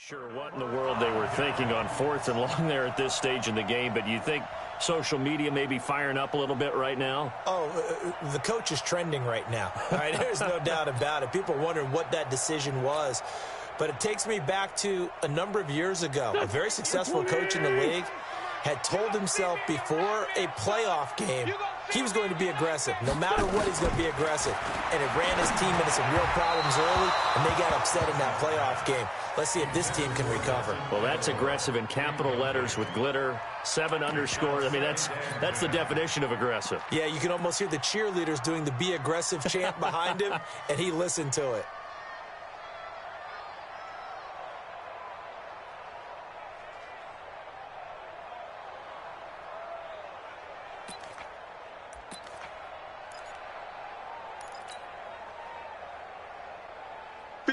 sure what in the world they were thinking on 4th and long there at this stage in the game, but you think social media may be firing up a little bit right now? Oh, the coach is trending right now. All right, there's no doubt about it. People are wondering what that decision was. But it takes me back to a number of years ago. A very successful coach in the league had told himself before a playoff game he was going to be aggressive. No matter what, he's going to be aggressive. And it ran his team into some real problems early, and they got upset in that playoff game. Let's see if this team can recover. Well, that's aggressive in capital letters with glitter, 7 underscore. I mean, that's the definition of aggressive. Yeah, you can almost hear the cheerleaders doing the be aggressive chant behind him, and he listened to it.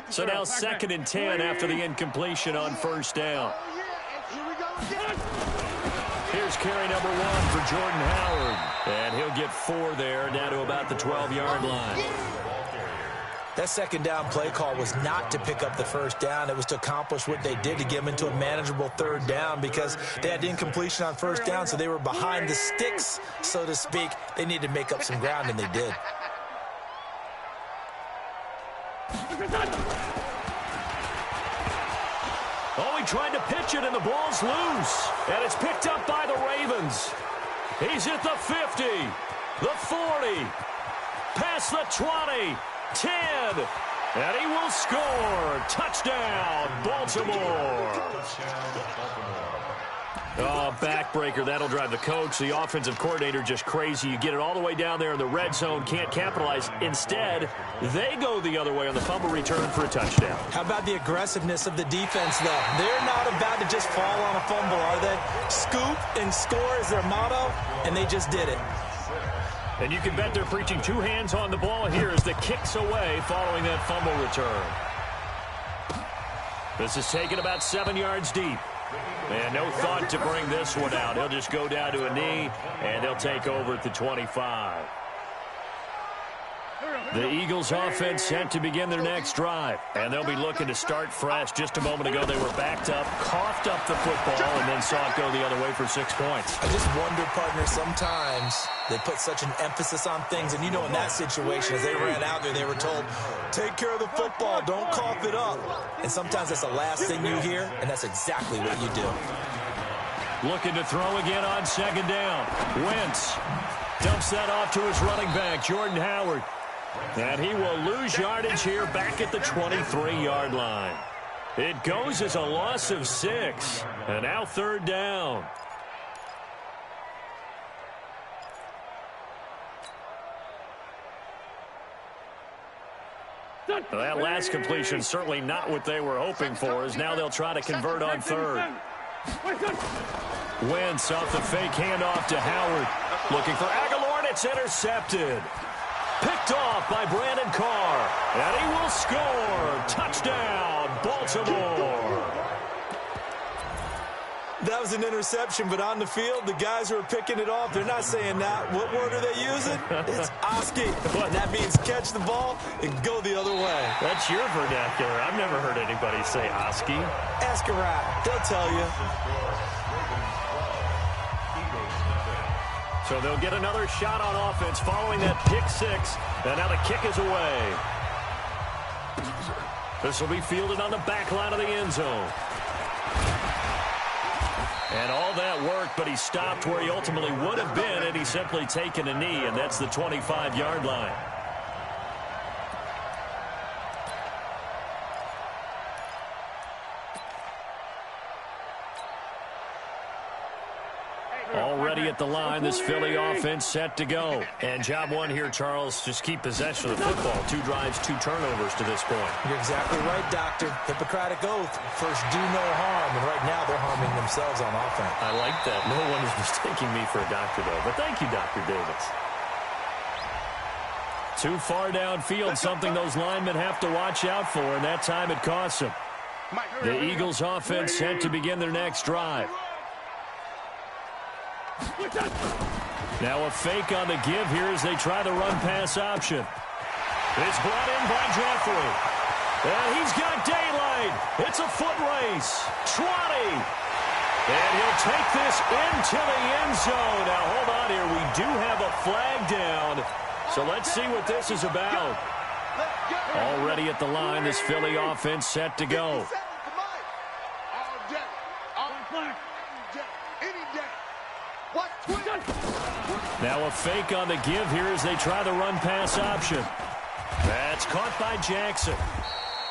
So now 2nd and 10 after the incompletion on 1st down. Here's carry number 1 for Jordan Howard. And he'll get 4 there, down to about the 12-yard line. That 2nd down play call was not to pick up the 1st down. It was to accomplish what they did, to get them into a manageable 3rd down, because they had incompletion on 1st down, so they were behind the sticks, so to speak. They needed to make up some ground, and they did. Oh, he tried to pitch it, and the ball's loose. And it's picked up by the Ravens. He's at the 50, the 40, past the 20, 10, and he will score. Touchdown, Baltimore. Oh, backbreaker. That'll drive the coach, the offensive coordinator, just crazy. You get it all the way down there in the red zone, can't capitalize. Instead, they go the other way on the fumble return for a touchdown. How about the aggressiveness of the defense, though? They're not about to just fall on a fumble, are they? Scoop and score is their motto, and they just did it. And you can bet they're preaching 2 hands on the ball here as the kick's away following that fumble return. This is taken about 7 yards deep. And no thought to bring this one out. He'll just go down to a knee, and they'll take over at the 25. The Eagles offense set to begin their next drive. And they'll be looking to start fresh. Just a moment ago, they were backed up, coughed up the football, and then saw it go the other way for 6 points. I just wonder, partner, sometimes they put such an emphasis on things. And you know, in that situation, as they ran out there, they were told, take care of the football, don't cough it up. And sometimes that's the last thing you hear, and that's exactly what you do. Looking to throw again on 2nd down. Wentz dumps that off to his running back, Jordan Howard. And he will lose yardage here back at the 23-yard line. It goes as a loss of 6. And now 3rd down. That last completion certainly not what they were hoping for, as now they'll try to convert on 3rd. Wentz off the fake handoff to Howard. Looking for Aguilar, and it's intercepted. Picked off by Brandon Carr. And he will score. Touchdown, Baltimore. That was an interception, but on the field, the guys who are picking it off, they're not saying that. What word are they using? It's Oski. That means catch the ball and go the other way. That's your vernacular. I've never heard anybody say Oski. Ask around. They'll tell you. So they'll get another shot on offense following that pick 6. And now the kick is away. This will be fielded on the back line of the end zone. And all that worked, but he stopped where he ultimately would have been, and he's simply taken a knee, and that's the 25-yard line. Already at the line, this Philly offense set to go. And job 1 here, Charles, just keep possession of the football. 2 drives, 2 turnovers to this point. You're exactly right, Doctor. Hippocratic oath. First, do no harm. And right now, they're harming themselves on offense. I like that. No one is mistaking me for a doctor, though. But thank you, Dr. Davis. Too far downfield, something those linemen have to watch out for, and that time it costs them. The Eagles offense set to begin their next drive. Now a fake on the give here as they try the run-pass option. It's brought in by Jeffrey. And he's got daylight. It's a foot race. 20. And he'll take this into the end zone. Now, hold on here. We do have a flag down. So let's see what this is about. Already at the line, this Philly offense set to go. Now a fake on the give here as they try the run-pass option. That's caught by Jackson.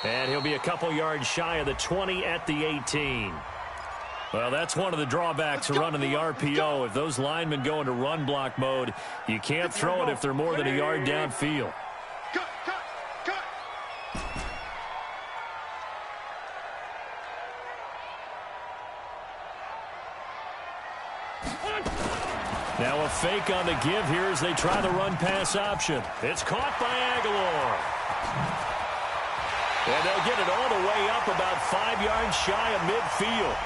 And he'll be a couple yards shy of the 20 at the 18. Well, that's one of the drawbacks of running the RPO. If those linemen go into run block mode, you can't throw it if they're more than a yard downfield. Now a fake on the give here as they try the run-pass option. It's caught by Aguilar. And they'll get it all the way up about 5 yards shy of midfield.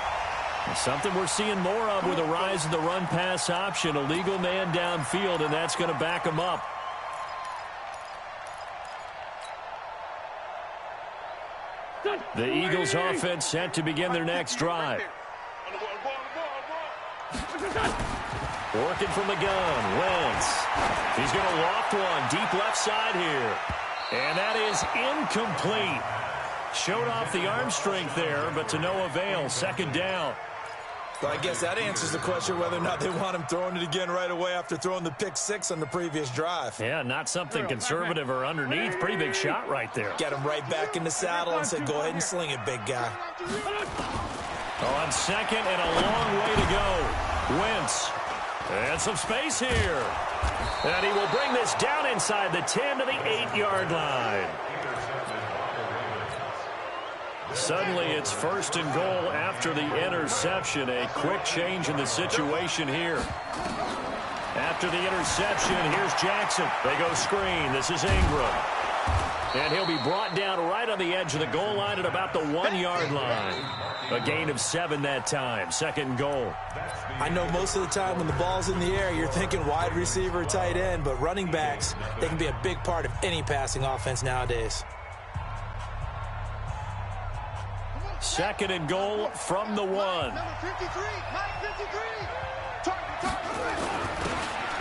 Something we're seeing more of with the rise of the run-pass option. A legal man downfield, and that's going to back him up. The Eagles offense set to begin their next drive. Working from the gun, Wentz. He's going to loft one deep left side here. And that is incomplete. Showed off the arm strength there, but to no avail. Second down. Well, I guess that answers the question whether or not they want him throwing it again right away after throwing the pick six on the previous drive. Yeah, not something conservative or underneath. Pretty big shot right there. Get him right back in the saddle and say, go ahead and sling it, big guy. On second and a long way to go. Wentz. And some space here. And he will bring this down inside the 10 to the 8-yard line. Suddenly it's first and goal after the interception. A quick change in the situation here. After the interception, here's Jackson. They go screen. This is Ingram. And he'll be brought down right on the edge of the goal line at about the 1-yard line. A gain of 7 that time. Second goal. I know most of the time when the ball's in the air, you're thinking wide receiver, tight end, but running backs, they can be a big part of any passing offense nowadays. Second and goal from the 1.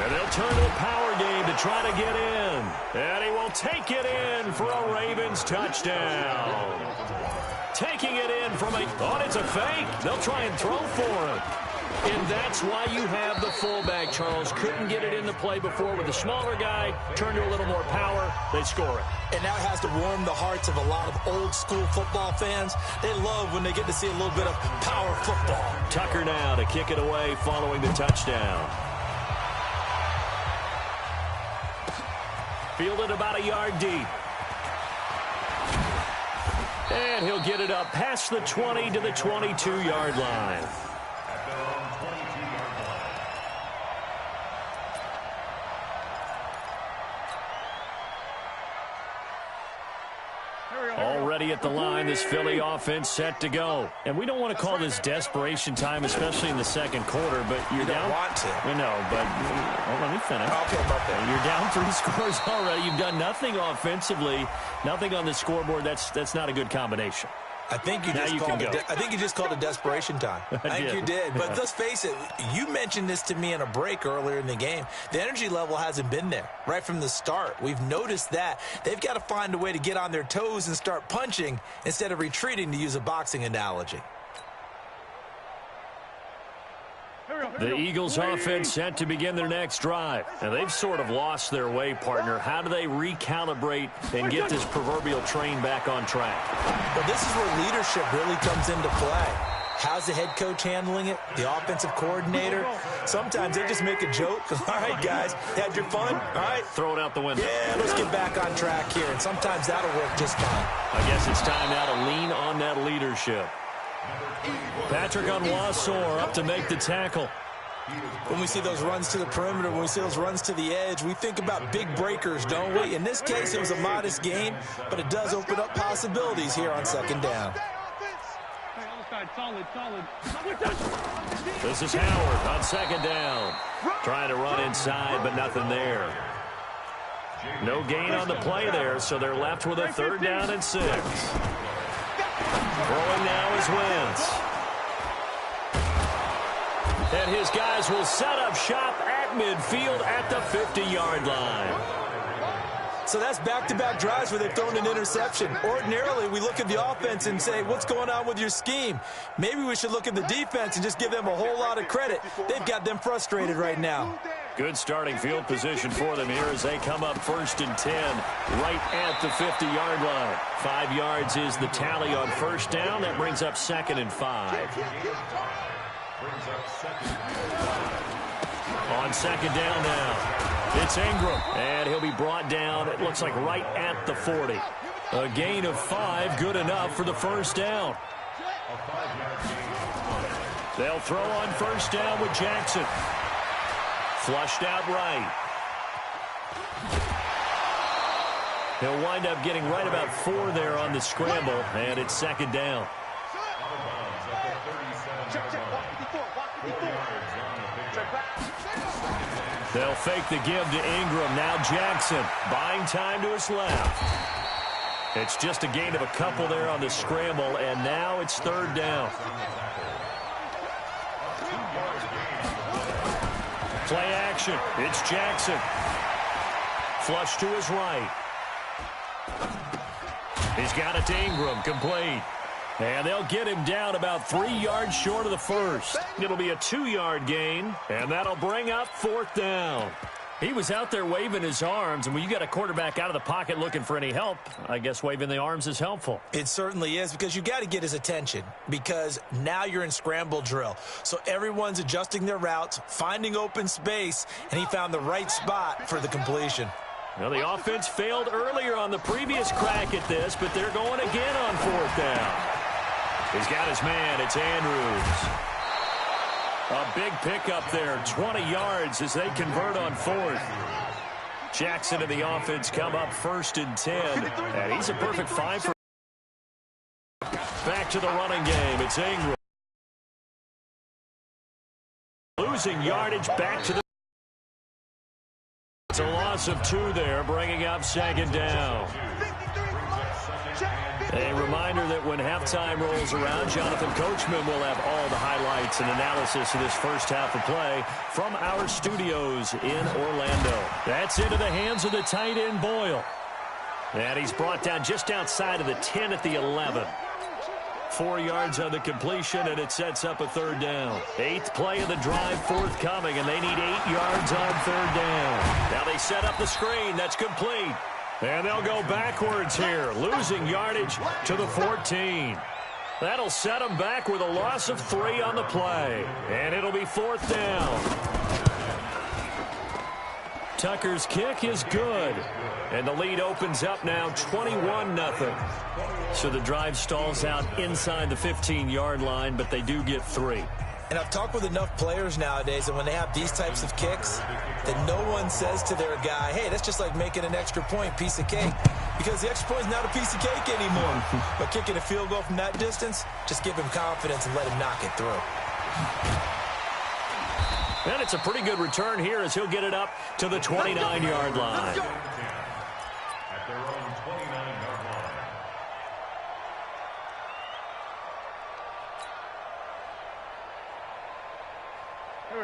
And they'll turn to a power game to try to get in. And he will take it in for a Ravens touchdown. Taking it in from a... Oh, it's a fake. They'll try and throw for him. And that's why you have the fullback, Charles. Couldn't get it into play before with the smaller guy. Turned to a little more power. They score it. And that has to warm the hearts of a lot of old-school football fans. They love when they get to see a little bit of power football. Tucker now to kick it away following the touchdown. Fielded about a yard deep. And he'll get it up past the 20 to the 22-yard line. Already at the line, this Philly offense set to go. And we don't want to call this desperation time, especially in the second quarter, but you're down. Want to. I know, but let me finish. Okay, about that. You're down 3 scores already. You've done nothing offensively, nothing on the scoreboard. That's not a good combination. I think you just called it desperation time. I think you did. But let's face it, you mentioned this to me in a break earlier in the game. The energy level hasn't been there right from the start. We've noticed that. They've got to find a way to get on their toes and start punching instead of retreating, to use a boxing analogy. The Eagles offense set to begin their next drive. And they've sort of lost their way, partner. How do they recalibrate and get this proverbial train back on track? Well, this is where leadership really comes into play. How's the head coach handling it? The offensive coordinator? Sometimes they just make a joke. All right, guys, had your fun? All right. Throw it out the window. Yeah, let's get back on track here. And sometimes that'll work just fine. I guess it's time now to lean on that leadership. Patrick Onwuasor up to make the tackle. When we see those runs to the perimeter, when we see those runs to the edge, we think about big breakers, don't we? In this case, it was a modest gain, but it does open up possibilities here on second down. This is Howard on second down. Trying to run inside, but nothing there. No gain on the play there, so they're left with a 3rd down and 6. Throwing now is Wentz. And his guys will set up shop at midfield at the 50-yard line. So that's back-to-back drives where they've thrown an interception. Ordinarily, we look at the offense and say, what's going on with your scheme? Maybe we should look at the defense and just give them a whole lot of credit. They've got them frustrated right now. Good starting field position for them here as they come up 1st and 10 right at the 50-yard line. 5 yards is the tally on 1st down. That brings up 2nd and 5. On 2nd down now, it's Ingram, and he'll be brought down, it looks like right at the 40. A gain of 5, good enough for the 1st down. They'll throw on 1st down with Jackson. Flushed out right. He'll wind up getting right about 4 there on the scramble, and it's 2nd down. They'll fake the give to Ingram. Now Jackson buying time to his left. It's just a gain of a couple there on the scramble, and now it's 3rd down. Play action. It's Jackson. Flush to his right. He's got it to Ingram. Complete. And they'll get him down about 3 yards short of the 1st. It'll be a 2-yard gain, and that'll bring up 4th down. He was out there waving his arms, and when you got a quarterback out of the pocket looking for any help, I guess waving the arms is helpful. It certainly is, because you got to get his attention, because now you're in scramble drill. So everyone's adjusting their routes, finding open space, and he found the right spot for the completion. Well, the offense failed earlier on the previous crack at this, but they're going again on 4th down. He's got his man. It's Andrews. A big pickup there, 20 yards as they convert on 4th. Jackson and the offense come up 1st and 10. And he's a perfect 5 for. Back to the running game. It's Ingram. Losing yardage back to the. It's a loss of 2 there, bringing up 2nd down. A reminder that when halftime rolls around, Jonathan Coachman will have all the highlights and analysis of this first half of play from our studios in Orlando. That's into the hands of the tight end, Boyle. And he's brought down just outside of the 10 at the 11. 4 yards on the completion, and it sets up a 3rd down. 8th play of the drive forthcoming, and they need 8 yards on 3rd down. Now they set up the screen. That's complete. And they'll go backwards here, losing yardage to the 14. That'll set them back with a loss of 3 on the play. And it'll be 4th down. Tucker's kick is good. And the lead opens up now 21-0. So the drive stalls out inside the 15-yard line, but they do get 3. And I've talked with enough players nowadays that when they have these types of kicks, that no one says to their guy, hey, that's just like making an extra point, piece of cake. Because the extra point is not a piece of cake anymore. But kicking a field goal from that distance, just give him confidence and let him knock it through. And it's a pretty good return here as he'll get it up to the 29-yard line. At their own 29-yard line.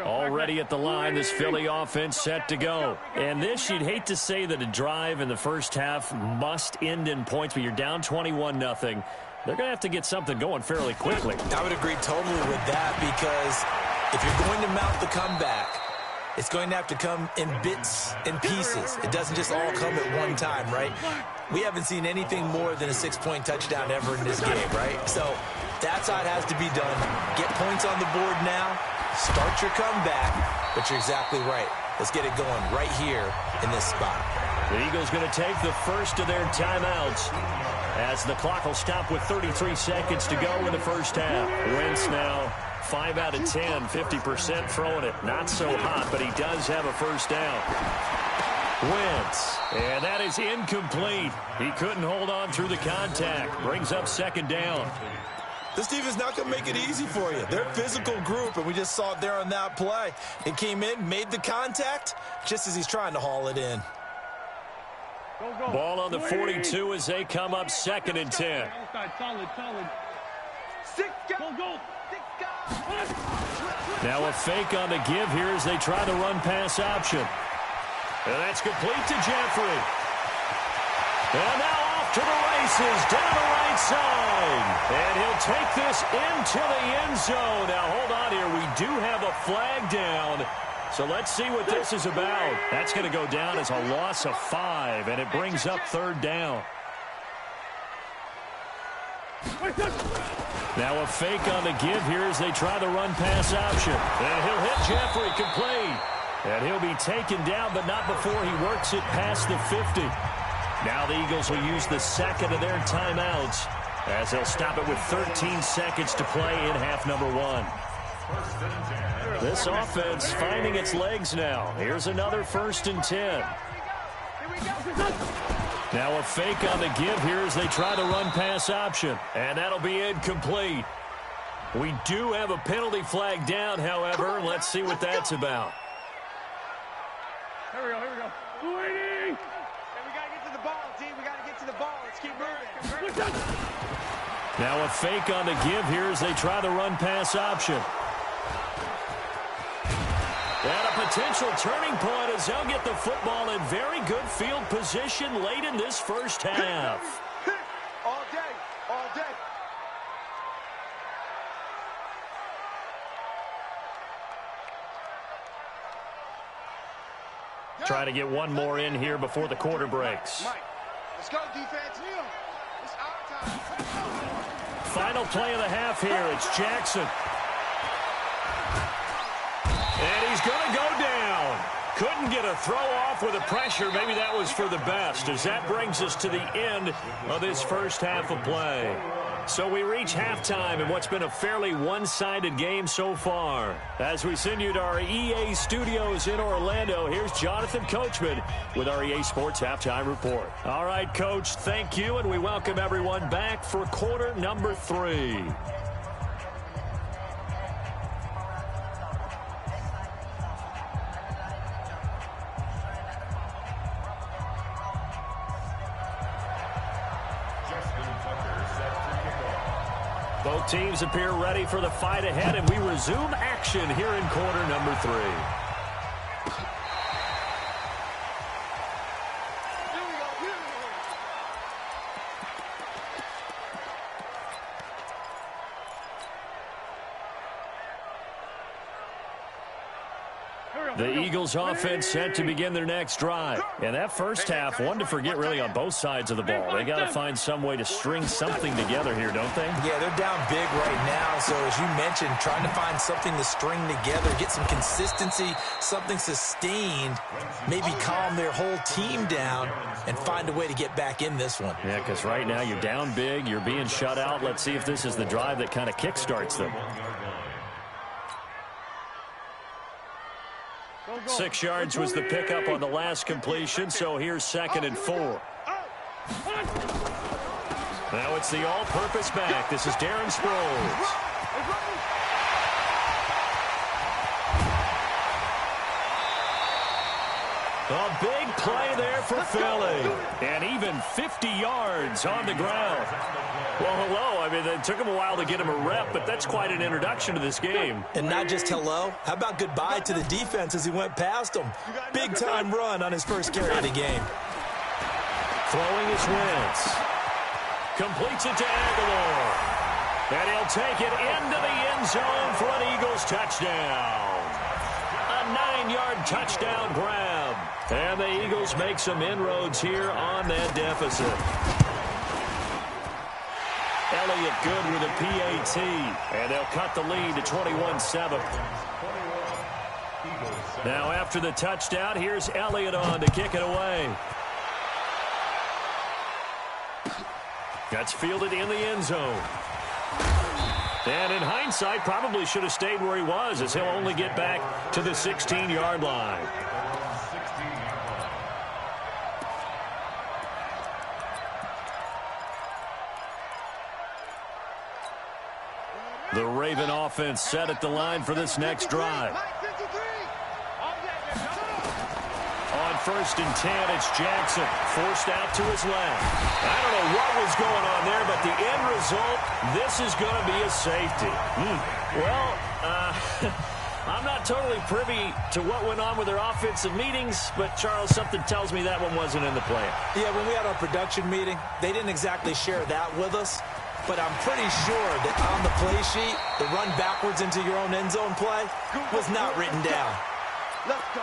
Already at the line, this Philly offense set to go. And this, you'd hate to say that a drive in the first half must end in points, but you're down 21-0. They're going to have to get something going fairly quickly. I would agree totally with that, because if you're going to mount the comeback, it's going to have to come in bits and pieces. It doesn't just all come at one time, right? We haven't seen anything more than a 6-point touchdown ever in this game, right? So that's how it has to be done. Get points on the board now. Start your comeback, but you're exactly right. Let's get it going right here in this spot. The Eagles going to take the first of their timeouts as the clock will stop with 33 seconds to go in the first half. Wentz now 5 out of 10, 50% throwing it. Not so hot, but he does have a first down. Wentz, and that is incomplete. He couldn't hold on through the contact. Brings up 2nd down. This team is not going to make it easy for you. They're a physical group, and we just saw it there on that play. It came in, made the contact, just as he's trying to haul it in. Ball on the 42 as they come up 2nd and 10. Now a fake on the give here as they try the run-pass option. And that's complete to Jeffrey. And now off to the races, down the right side. And he'll take this into the end zone. Now hold on here, we do have a flag down. So let's see what this is about. That's going to go down as a loss of 5, and it brings up 3rd down. Now a fake on the give here as they try the run-pass option. And he'll hit Jeffrey complete. And he'll be taken down, but not before he works it past the 50. Now the Eagles will use the 2nd of their timeouts as they'll stop it with 13 seconds to play in half number 1. This offense finding its legs now. Here's another 1st and 10. Now a fake on the give here as they try the run-pass option. And that'll be incomplete. We do have a penalty flag down, however. Let's see what that's about. Here we go. Waiting! And we got to get to the ball, team. We got to get to the ball. Let's keep moving. Now a fake on the give here as they try the run-pass option. And a potential turning point as they'll get the football in very good field position late in this first half. All day, all day. Try to get one more in here before the quarter breaks. Mike, let's go, defense. It's our time. Final play of the half here. It's Jackson. And he's going to go down. Couldn't get a throw off with the pressure. Maybe that was for the best, as that brings us to the end of this first half of play. So we reach halftime in what's been a fairly one-sided game so far. As we send you to our EA studios in Orlando, here's Jonathan Coachman with our EA Sports Halftime Report. All right, Coach, thank you, and we welcome everyone back for quarter number 3. Both teams appear ready for the fight ahead, and we resume action here in quarter number 3. The Eagles offense set to begin their next drive. And that first half, one to forget really on both sides of the ball. They got to find some way to string something together here, don't they? Yeah, they're down big right now. So as you mentioned, trying to find something to string together, get some consistency, something sustained, maybe calm their whole team down and find a way to get back in this one. Yeah, because right now you're down big, you're being shut out. Let's see if this is the drive that kind of kickstarts them. 6 yards was the pickup on the last completion, so here's 2nd and 4. Now it's the all-purpose back. This is Darren Sproles. A big play there for Philly. And even 50 yards on the ground. Well, hello. I mean, it took him a while to get him a rep, but that's quite an introduction to this game. And not just hello. How about goodbye to the defense as he went past him? Big-time run on his first carry of the game. Throwing his Wentz. Completes it to Aguilar. And he'll take it into the end zone for an Eagles touchdown. A 9-yard touchdown grab. And the Eagles make some inroads here on that deficit. Elliott good with a PAT. And they'll cut the lead to 21-7. Now after the touchdown, here's Elliott on to kick it away. That's fielded in the end zone. And in hindsight, probably should have stayed where he was, as he'll only get back to the 16-yard line. The Raven offense set at the line for this next drive. On 1st and 10. It's Jackson forced out to his left. I don't know what was going on there, but the end result, this is going to be a safety. Well, I'm not totally privy to what went on with their offensive meetings, but, Charles, something tells me that one wasn't in the plan. Yeah, when we had our production meeting, they didn't exactly share that with us, but I'm pretty sure that on the play sheet, the run backwards into your own end zone play was not written down. Let's go.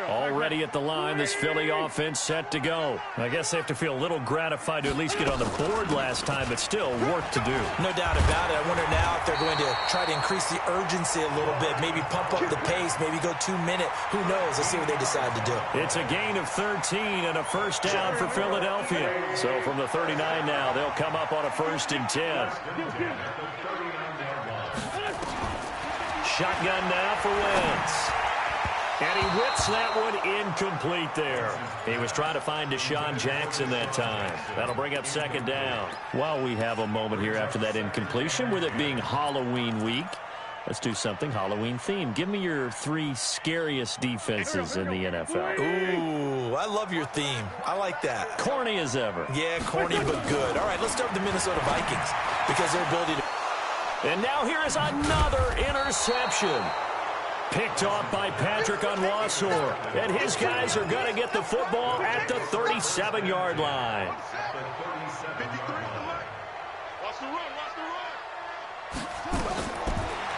Already at the line, this Philly offense set to go. I guess they have to feel a little gratified to at least get on the board last time, but still work to do. No doubt about it. I wonder now if they're going to try to increase the urgency a little bit, maybe pump up the pace, maybe go 2-minute. Who knows? Let's see what they decide to do. It's a gain of 13 and a first down for Philadelphia. So from the 39 now, they'll come up on a 1st and 10. Shotgun now for Wentz. And he whips that one incomplete there. He was trying to find Deshaun Jackson that time. That'll bring up 2nd down. While we have a moment here after that incompletion, with it being Halloween week, let's do something Halloween themed. Give me your 3 scariest defenses in the NFL. Ooh, I love your theme. I like that. Corny as ever. Yeah, corny but good. All right, let's start with the Minnesota Vikings because their ability to... And now here is another interception. Picked off by Patrick Onwuasor. And his guys are going to get the football at the 37-yard line.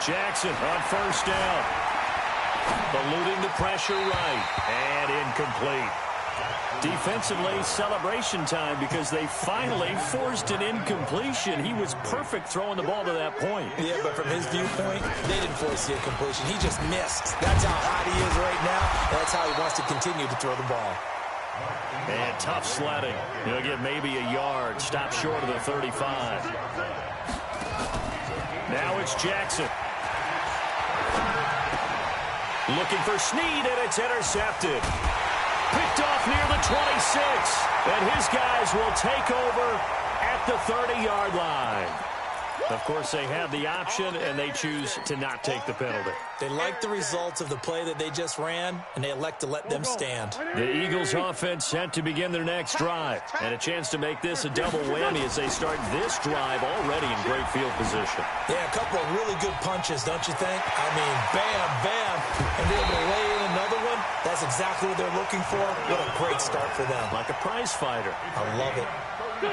Jackson on 1st down. Eluding the pressure right. And incomplete. Defensively, celebration time because they finally forced an incompletion. He was perfect throwing the ball to that point. Yeah, but from his viewpoint, they didn't force the incompletion. He just missed. That's how hot he is right now. That's how he wants to continue to throw the ball. And tough sledding. He'll get maybe a yard. Stop short of the 35. Now it's Jackson. Looking for Snead, and it's intercepted. Picked off near the 26, and his guys will take over at the 30-yard line. Of course, they have the option, and they choose to not take the penalty. They like the results of the play that they just ran, and they elect to let them stand. The Eagles offense set to begin their next drive, and a chance to make this a double whammy as they start this drive already in great field position. Yeah, a couple of really good punches, don't you think? I mean, bam, bam, and they're able to lay in another one. That's exactly what they're looking for. What a great start for them. Like a prize fighter. I love it.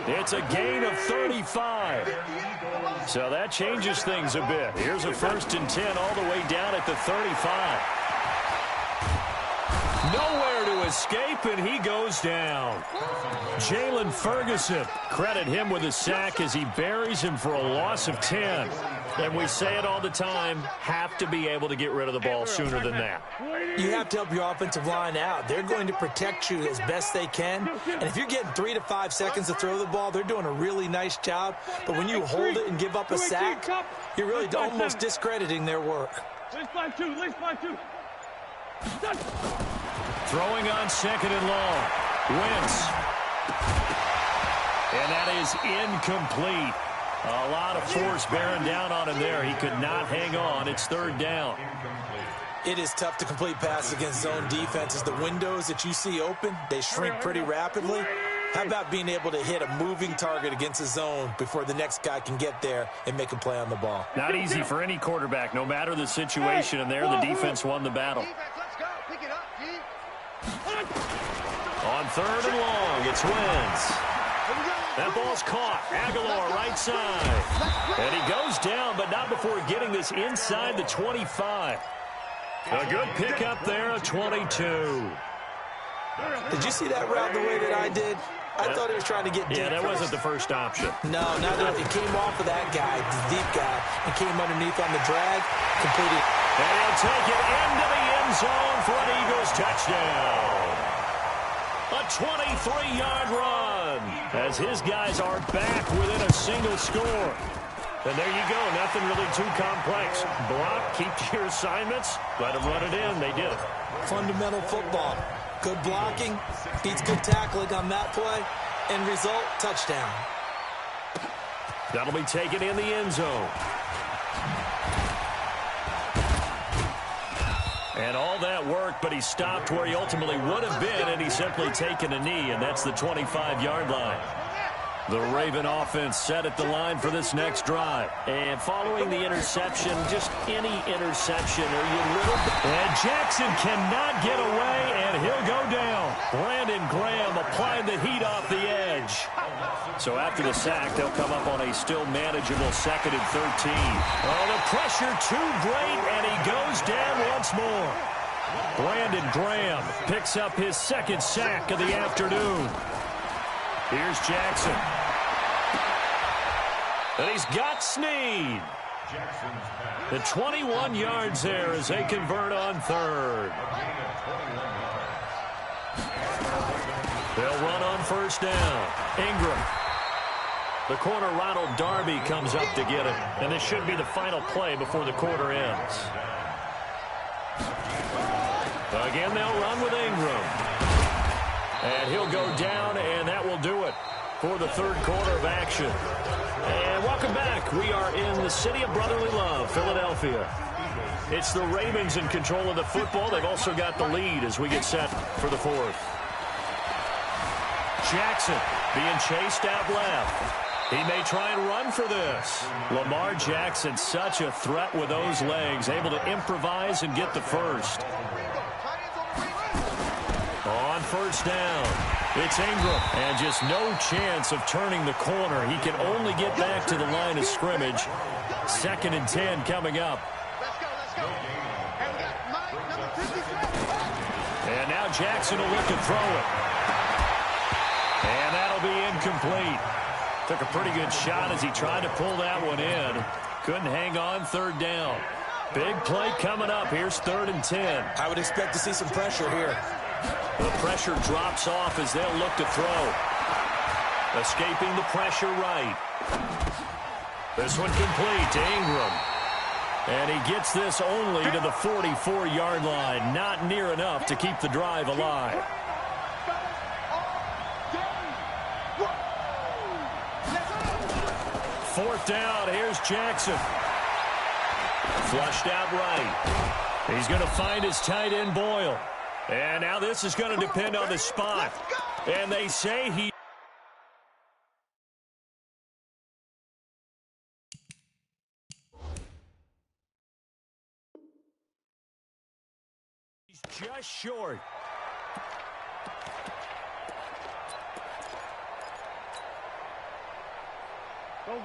It's a gain of 35. So that changes things a bit. Here's a 1st and 10 all the way down at the 35. Nowhere to escape, and he goes down. Jalen Ferguson, credit him with a sack as he buries him for a loss of 10. And we say it all the time, have to be able to get rid of the ball sooner than that. You have to help your offensive line out. They're going to protect you as best they can. And if you're getting 3 to 5 seconds to throw the ball, they're doing a really nice job. But when you hold it and give up a sack, you're really almost discrediting their work. Throwing on 2nd and long. Wentz. And that is incomplete. A lot of force bearing down on him there. He could not hang on. It's 3rd down. It is tough to complete passes against zone defenses. The windows that you see open, they shrink pretty rapidly. How about being able to hit a moving target against a zone before the next guy can get there and make a play on the ball? Not easy for any quarterback, no matter the situation. And there, the defense won the battle. On 3rd and long, it's Wentz. That ball's caught. Aguilar right side. And he goes down, but not before getting this inside the 25. A good pickup there, a 22. Did you see that route the way that I did? I thought he was trying to get deep. Yeah, that wasn't the first option. No, not at all. It came off of that guy, the deep guy, and came underneath on the drag, completed. And he'll take it into the end zone for an Eagles touchdown. A 23-yard run as his guys are back within a single score. And there you go, nothing really too complex. Block, keep to your assignments, let them run it in. They did it. Fundamental football. Good blocking, beats good tackling on that play, end result, touchdown. That'll be taken in the end zone. And all that work, but he stopped where he ultimately would have been, and he's simply taken a knee, and that's the 25-yard line. The Raven offense set at the line for this next drive. And following the interception, just any interception, are you a little bit... And Jackson cannot get away, and he'll go down. Brandon Graham applying the heat off the edge. So after the sack, they'll come up on a still manageable 2nd and 13. Oh, the pressure too great, and he goes down once more. Brandon Graham picks up his 2nd sack of the afternoon. Here's Jackson. And he's got Snead. The 21 yards there as they convert on 3rd. They'll run on 1st down. Ingram. The corner, Ronald Darby, comes up to get it. And this should be the final play before the quarter ends. Again, they'll run with Ingram. And he'll go down, and that will do it for the 3rd quarter of action. And welcome back. We are in the city of brotherly love, Philadelphia. It's the Ravens in control of the football. They've also got the lead as we get set for the 4th. Jackson being chased out left. He may try and run for this. Lamar Jackson, such a threat with those legs, able to improvise and get the first. On 1st down, it's Ingram, and just no chance of turning the corner. He can only get back to the line of scrimmage. 2nd and 10 coming up. And now Jackson will look to throw it. And that'll be incomplete. Took a pretty good shot as he tried to pull that one in. Couldn't hang on 3rd down. Big play coming up. Here's 3rd and 10. I would expect to see some pressure here. The pressure drops off as they'll look to throw. Escaping the pressure right. This one complete to Ingram. And he gets this only to the 44-yard line. Not near enough to keep the drive alive. 4th down. Here's Jackson. Flushed out right. He's going to find his tight end, Boyle. And now this is going to depend on the spot. And they say he's just short.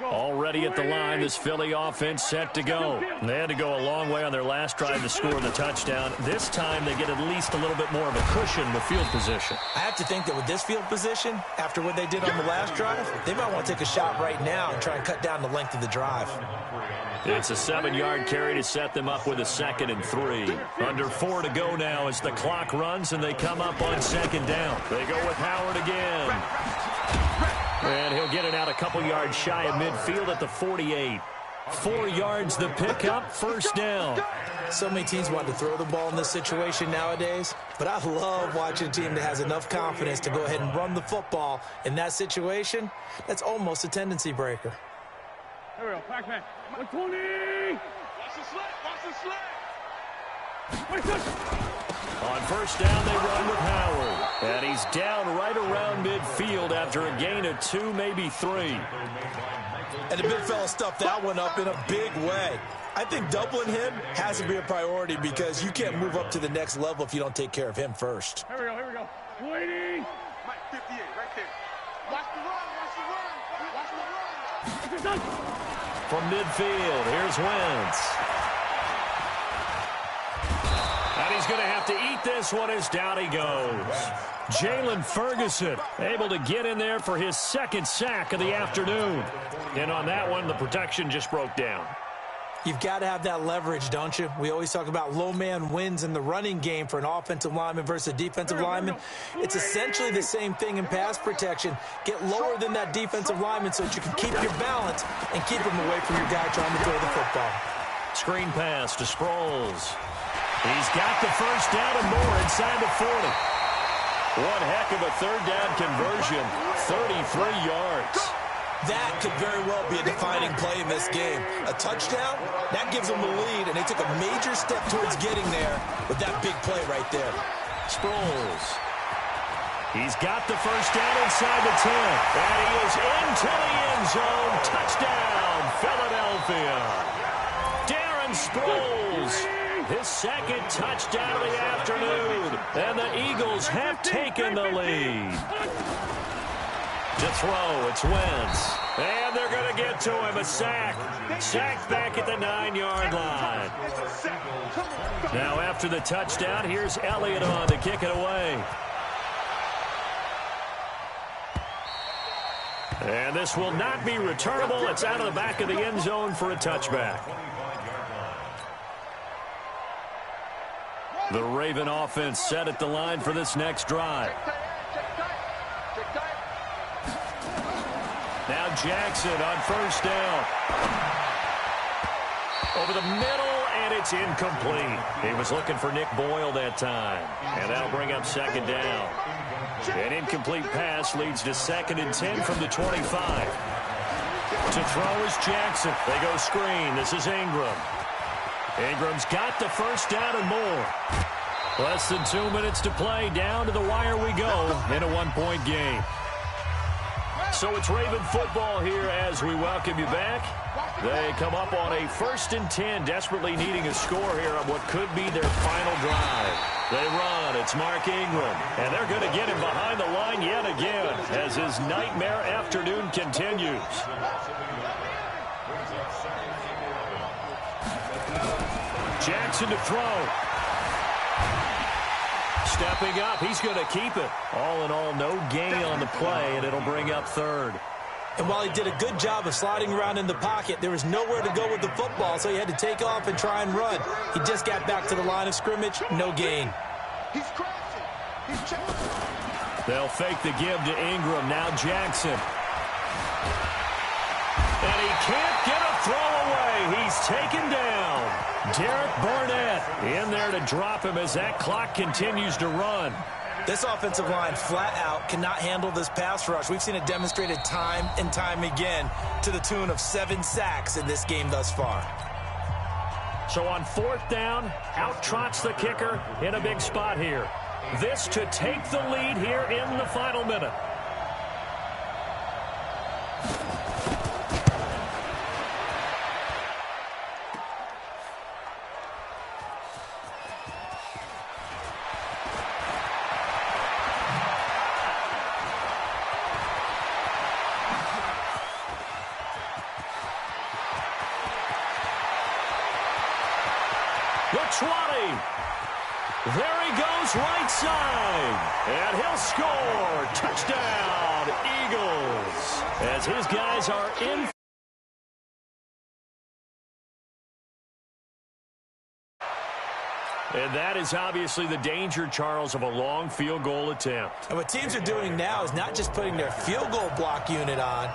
Already at the line, this Philly offense set to go. They had to go a long way on their last drive to score the touchdown. This time they get at least a little bit more of a cushion with field position. I have to think that with this field position, after what they did on the last drive, they might want to take a shot right now and try and cut down the length of the drive. It's a 7-yard carry to set them up with a 2nd and 3. Under 4 to go now as the clock runs and they come up on 2nd down. They go with Howard again. And he'll get it out a couple yards shy of midfield at the 48. 4 yards the pickup, 1st down. So many teams want to throw the ball in this situation nowadays, but I love watching a team that has enough confidence to go ahead and run the football in that situation. That's almost a tendency breaker. Here we go, Pac-Man. 120! Watch the slit, watch the slit! On 1st down, they run with Howard. And he's down right around midfield after a gain of 2, maybe 3. And the big fella stuffed that one up in a big way. I think doubling him has to be a priority because you can't move up to the next level if you don't take care of him first. Here we go, here we go. Waiting! Mike, 58, right there. Watch the run, watch the run, watch the run. From midfield, here's Wentz. And he's going to have to eat this one as down he goes. Jalen Ferguson able to get in there for his 2nd sack of the afternoon. And on that one, the protection just broke down. You've got to have that leverage, don't you? We always talk about low man wins in the running game for an offensive lineman versus a defensive lineman. It's essentially the same thing in pass protection. Get lower than that defensive lineman so that you can keep your balance and keep him away from your guy trying to throw the football. Screen pass to Sproles. He's got the 1st down and more inside the 40. One heck of a 3rd down conversion, 33 yards. That could very well be a defining play in this game. A touchdown, that gives them the lead, and they took a major step towards getting there with that big play right there. Sproles. He's got the first down inside the 10. And he is into the end zone. Touchdown, Philadelphia. Darren Sproles. His second touchdown of the afternoon. And the Eagles have taken the lead. To throw, it's Wentz. And they're going to get to him. A sack. Sacked back at the 9-yard line. Now after the touchdown, here's Elliott on to kick it away. And this will not be returnable. It's out of the back of the end zone for a touchback. The Raven offense set at the line for this next drive. Now Jackson on first down. Over the middle, and it's incomplete. He was looking for Nick Boyle that time. And that'll bring up second down. An incomplete pass leads to 2nd and 10 from the 25. To throw is Jackson. They go screen. This is Ingram. Ingram's got the first down and more. Less than 2 minutes to play. Down to the wire we go in a one-point game. So it's Raven football here as we welcome you back. They come up on a 1st and 10, desperately needing a score here on what could be their final drive. They run. It's Mark Ingram. And they're going to get him behind the line yet again as his nightmare afternoon continues. Jackson to throw. Stepping up, he's going to keep it. All in all, no gain on the play, and it'll bring up 3rd. And while he did a good job of sliding around in the pocket, there was nowhere to go with the football, so he had to take off and try and run. He just got back to the line of scrimmage, no gain. He's crashing. He's chasing. They'll fake the give to Ingram. Now Jackson. And he can't get a throw away. He's taken down. Derek Barnett in there to drop him as that clock continues to run. This offensive line flat out cannot handle this pass rush. We've seen it demonstrated time and time again to the tune of 7 sacks in this game thus far. So on 4th down, out trots the kicker in a big spot here. This to take the lead here in the final minute. The 20. There he goes right side. And he'll score. Touchdown, Eagles. As his guys are in. And that is obviously the danger, Charles, of a long field goal attempt. And what teams are doing now is not just putting their field goal block unit on.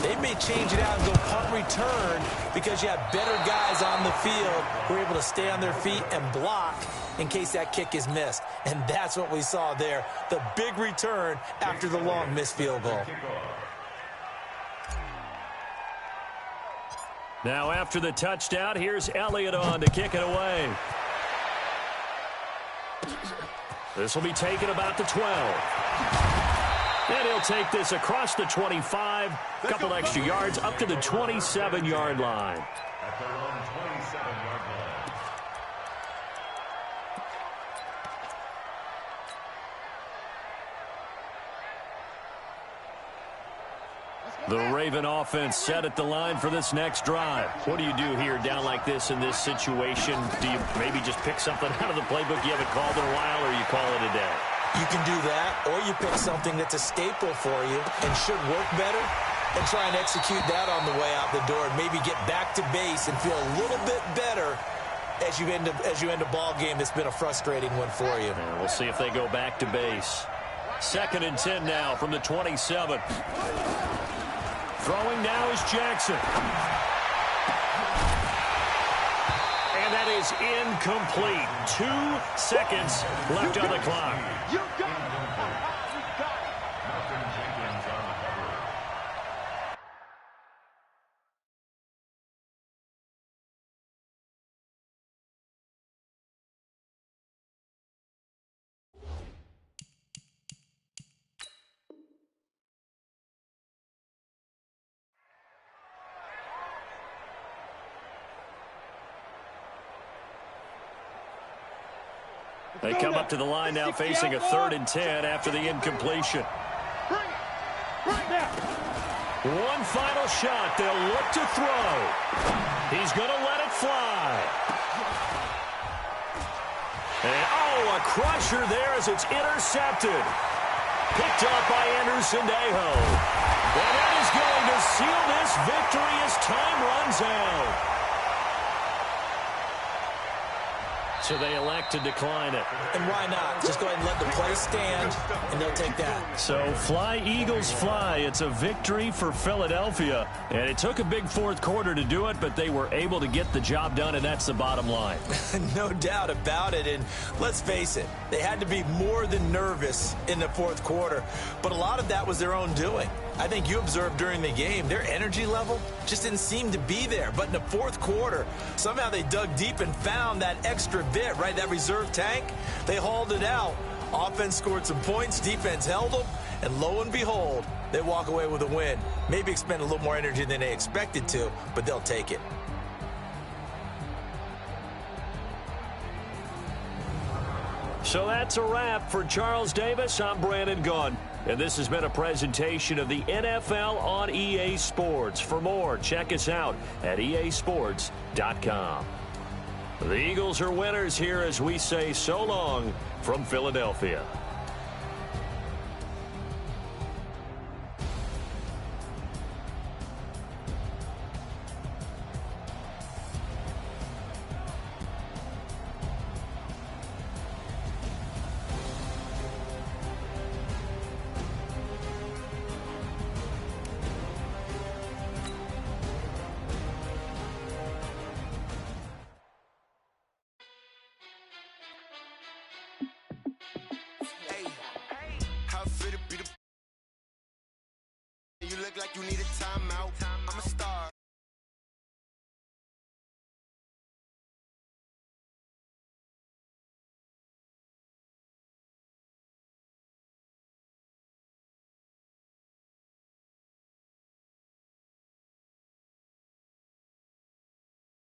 They may change it out and go punt return because you have better guys on the field who are able to stay on their feet and block in case that kick is missed. And that's what we saw there, the big return after the long missed field goal. Now after the touchdown, here's Elliott on to kick it away. This will be taken about the 12. And he'll take this across the 25, a couple extra yards up to the 27-yard line. At their own 27-yard line. The Raven offense set at the line for this next drive. What do you do here down like this in this situation? Do you maybe just pick something out of the playbook you haven't called in a while, or you call it a day? You can do that, or you pick something that's a staple for you and should work better and try and execute that on the way out the door and maybe get back to base and feel a little bit better as you end a ball game that's been a frustrating one for you. And we'll see if they go back to base. 2nd and 10 now from the 27. Throwing now is Jackson. And that is incomplete. 2 seconds left on the clock. You got it. You got it. They come up to the line now facing a 3rd and 10 after the incompletion. One final shot. They'll look to throw. He's going to let it fly. And, a crusher there as it's intercepted. Picked up by Anderson-Dejo. And that is going to seal this victory as time runs out. So they elect to decline it. And why not? Just go ahead and let the play stand, and they'll take that. So fly, Eagles, fly. It's a victory for Philadelphia. And it took a big 4th quarter to do it, but they were able to get the job done, and that's the bottom line. No doubt about it. And let's face it, they had to be more than nervous in the 4th quarter. But a lot of that was their own doing. I think you observed during the game, their energy level just didn't seem to be there. But in the 4th quarter, somehow they dug deep and found that extra bit, right? That reserve tank. They hauled it out. Offense scored some points. Defense held them. And lo and behold, they walk away with a win. Maybe expend a little more energy than they expected to, but they'll take it. So that's a wrap for Charles Davis. I'm Brandon Gunn. And this has been a presentation of the NFL on EA Sports. For more, check us out at easports.com. The Eagles are winners here as we say so long from Philadelphia.